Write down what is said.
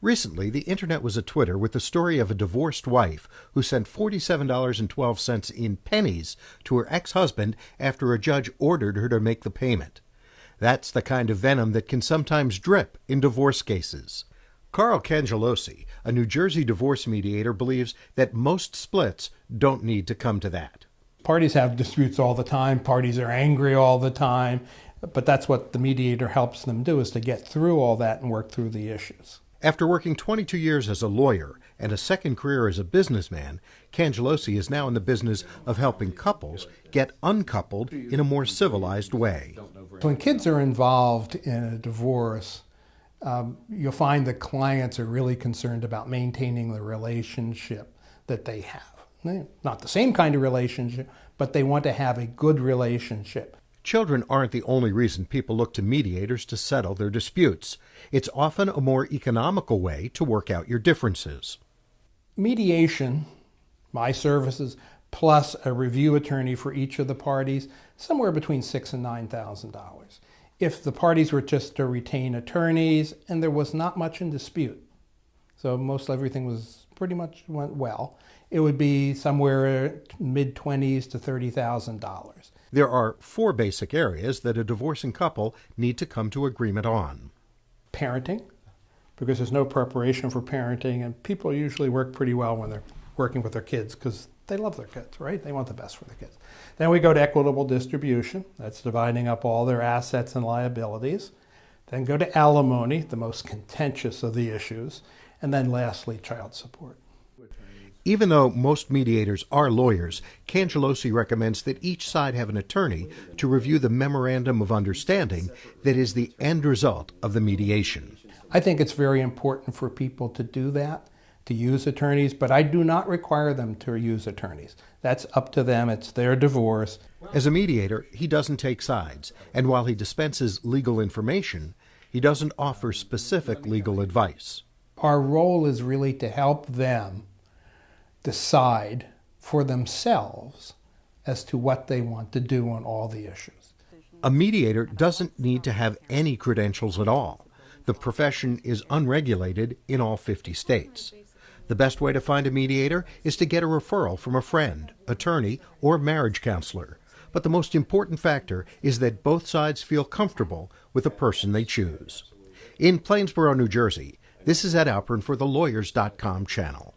Recently, the internet was atwitter with the story of a divorced wife who sent $47.12 in pennies to her ex-husband after a judge ordered her to make the payment. That's the kind of venom that can sometimes drip in divorce cases. Carl Cangelosi, a New Jersey divorce mediator, believes that most splits don't need to come to that. Parties have disputes all the time. Parties are angry all the time. But that's what the mediator helps them do, is to get through all that and work through the issues. After working 22 years as a lawyer and a second career as a businessman, Cangelosi is now in the business of helping couples get uncoupled in a more civilized way. When kids are involved in a divorce, you'll find that clients are really concerned about maintaining the relationship that they have. Not the same kind of relationship, but they want to have a good relationship. Children aren't the only reason people look to mediators to settle their disputes. It's often a more economical way to work out your differences. Mediation, my services, plus a review attorney for each of the parties, somewhere between $6,000 and $9,000. If the parties were just to retain attorneys and there was not much in dispute, so most everything was pretty much went well, it would be somewhere mid-20s to $30,000. There are 4 basic areas that a divorcing couple need to come to agreement on. Parenting, because there's no preparation for parenting, and people usually work pretty well when they're working with their kids because they love their kids, right? They want the best for the kids. Then we go to equitable distribution. That's dividing up all their assets and liabilities. Then go to alimony, the most contentious of the issues. And then lastly, child support. Even though most mediators are lawyers, Cangelosi recommends that each side have an attorney to review the memorandum of understanding that is the end result of the mediation. I think it's very important for people to do that, to use attorneys, but I do not require them to use attorneys. That's up to them. It's their divorce. As a mediator, he doesn't take sides, and while he dispenses legal information, he doesn't offer specific legal advice. Our role is really to help them decide for themselves as to what they want to do on all the issues. A mediator doesn't need to have any credentials at all. The profession is unregulated in all 50 states. The best way to find a mediator is to get a referral from a friend, attorney, or marriage counselor. But the most important factor is that both sides feel comfortable with the person they choose. In Plainsboro, New Jersey, this is Ed Alpern for the Lawyers.com channel.